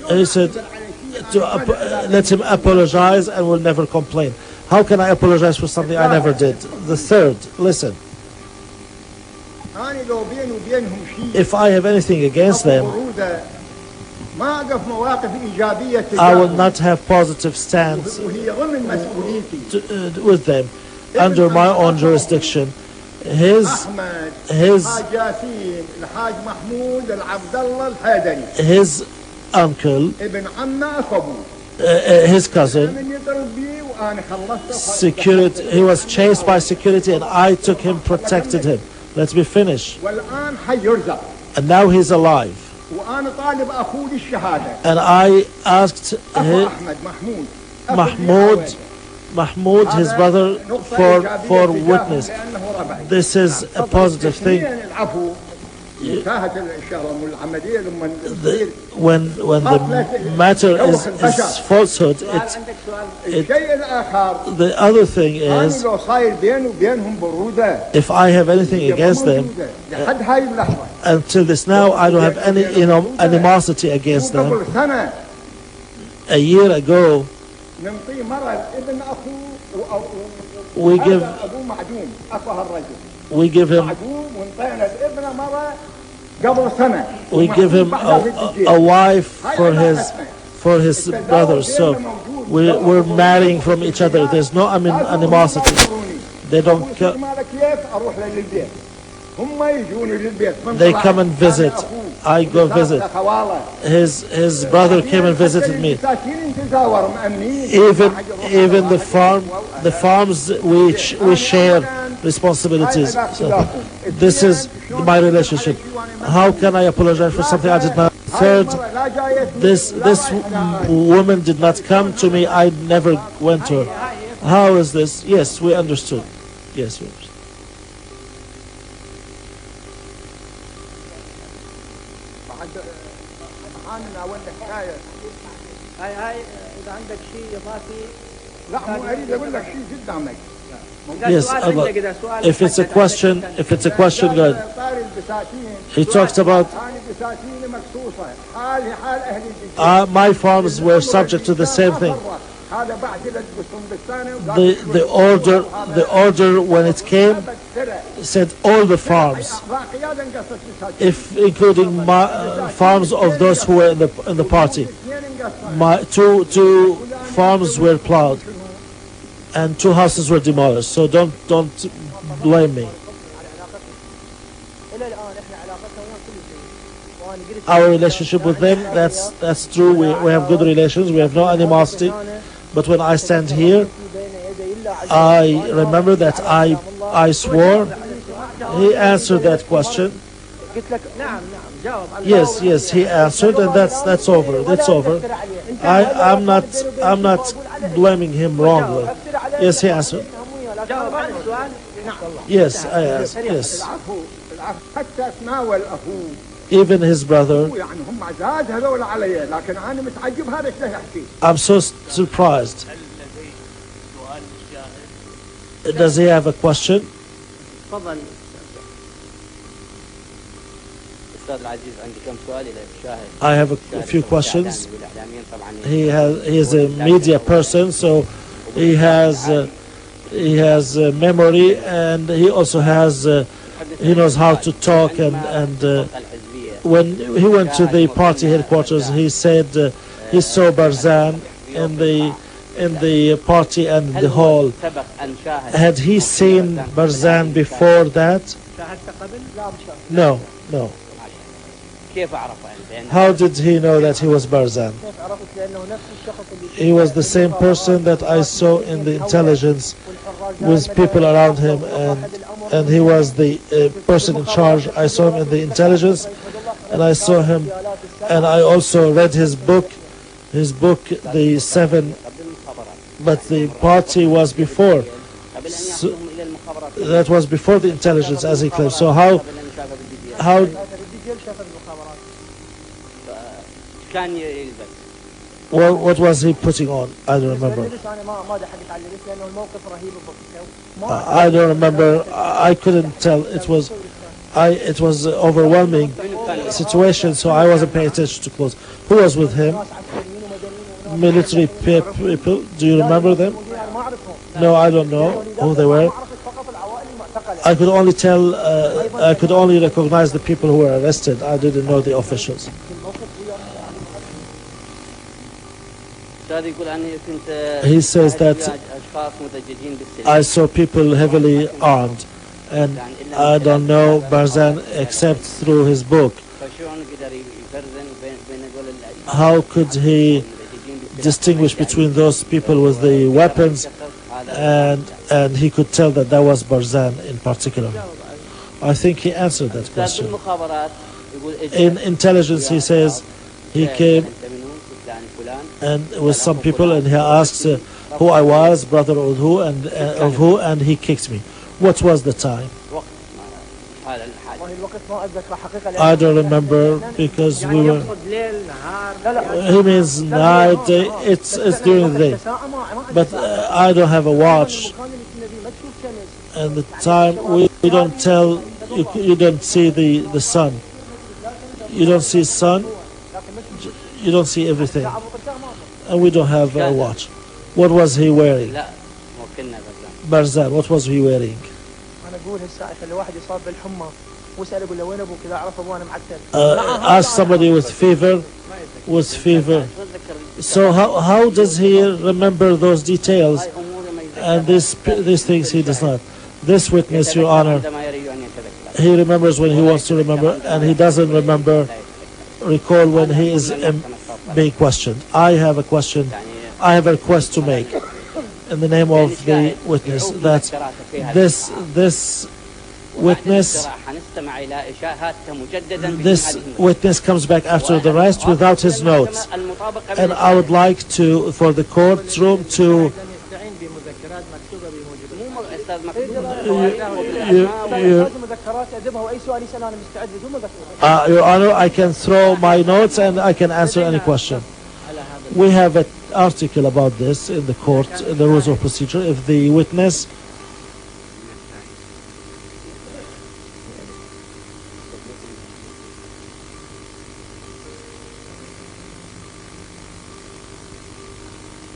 He said, let him apologize and will never complain. How can I apologize for something I never did? The third, listen. If I have anything against them, I will not have positive stance with them under my own jurisdiction. His uncle, his cousin, security, he was chased by security and I took him, protected him. Let me finish. And now he's alive. And I asked Mahmoud, his brother, for witness. This is a positive thing. When the matter is falsehood, the other thing is, if I have anything against them, until this now I don't have any animosity against them. A year ago, we give him a wife for his brother. So we're marrying from each other. There's no animosity. They don't. They come and visit. I go visit. His brother came and visited me. Even the farms we share responsibilities. So this is my relationship. How can I apologize for something I did not? Third, this woman did not come to me. I never went to her. How is this? Yes, we understood. Yes, we understood. Yes, if it's a question, good. He talks about my farms were subject to the same thing. The order when it came said all the farms, including farms of those who were in the party. My two farms were plowed and 2 houses were demolished. So don't blame me. Our relationship with them, that's true. We have good relations. We have no animosity. But when I stand here, I remember that I swore. He answered that question. Yes, he answered, and that's over. That's over. I'm not blaming him wrongly. Yes, he answered. Yes, I asked. Yes. Even his brother. I'm so surprised. Does he have a question? I have a few questions. He is a media person, so he has memory, and he also has he knows how to talk. And when he went to the party headquarters, he said he saw Barzan in the party and the hall. Had he seen Barzan before that? No. How did he know that he was Barzan? He was the same person that I saw in the intelligence with people around him, and he was the person in charge. I saw him in the intelligence, and I saw him, and I also read his book, The Seven, but the party was before. So that was before the intelligence, as he claims. So how what was he putting on? I don't remember. I don't remember. I couldn't tell. It was It was an overwhelming situation, so I wasn't paying attention to close. Who was with him? Military people. Do you remember them? No, I don't know who they were. I could only tell, I could only recognize the people who were arrested. I didn't know the officials. He says that I saw people heavily armed, and I don't know Barzan except through his book. How could he distinguish between those people with the weapons, and he could tell that that was Barzan in particular? I think he answered that question. In intelligence, he says he came and with some people, and he asked who I was, brother of who, and he kicked me. What was the time? I don't remember, because we were. He means night, day. It's during the day, but I don't have a watch, and the time we don't tell. You don't see the sun. You don't see sun. You don't see everything, and we don't have a watch. What was he wearing? Barzan, what was he wearing? Ask somebody with fever. So how does he remember those details? And these things he does not. This witness, Your Honor, he remembers when he wants to remember, and he doesn't recall when he is being questioned. I have a question. I have a request to make in the name of the witness, that this witness comes back after the arrest without his notes, and I would like for the courtroom to Your Honor, I can throw my notes and I can answer any question. We have an article about this in the court, in the rules of procedure. If the witness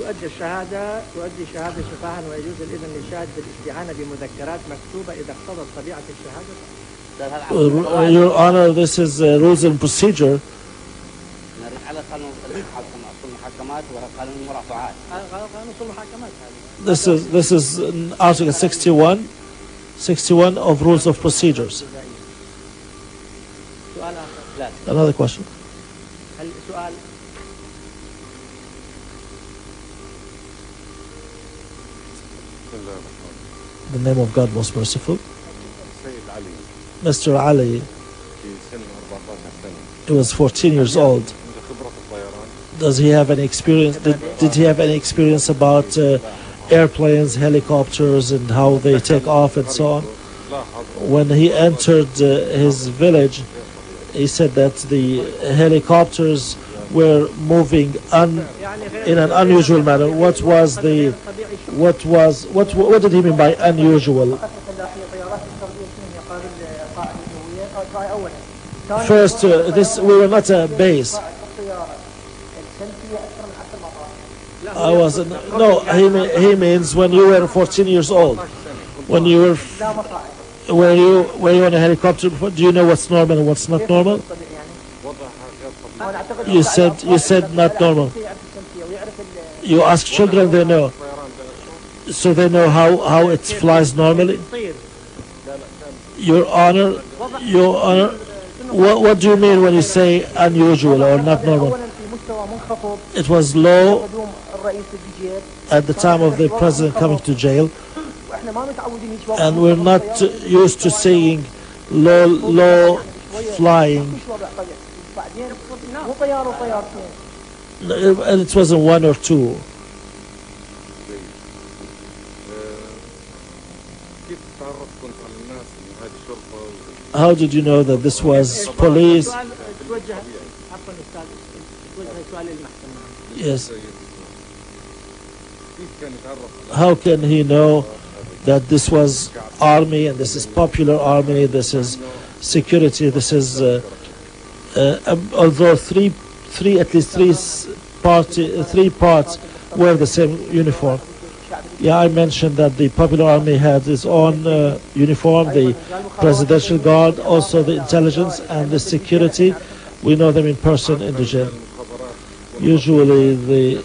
تؤدي شهادة شفاعا، ويجوز الإذن للشاهد بالاستعانة بمذكرات مكتوبة إذا اقتضت طبيعة الشهادة. Your Honor, this is rules and procedure. This is Article 61 of rules of procedures. Another question. The name of God most merciful. Mr. Ali, he was 14 years old. Does he have any experience? Did he have any experience about airplanes, helicopters, and how they take off and so on? When he entered his village, he said that the helicopters were moving in an unusual manner. What did he mean by unusual? First, we were not a base. He means when you were 14 years old. When you were you on a helicopter before? Do you know what's normal and what's not normal? You said not normal. You ask children, they know. So they know how it flies normally. Your Honor, what do you mean when you say unusual or not normal? It was low at the time of the president coming to jail, and we're not used to seeing low flying. And it wasn't one or two. How did you know that this was police? Yes. How can he know that this was army and this is popular army, this is security. This is although at least three parts wear the same uniform. Yeah, I mentioned that the Popular Army had its own uniform, the Presidential Guard, also the intelligence and the security. We know them in person in the jail. Usually the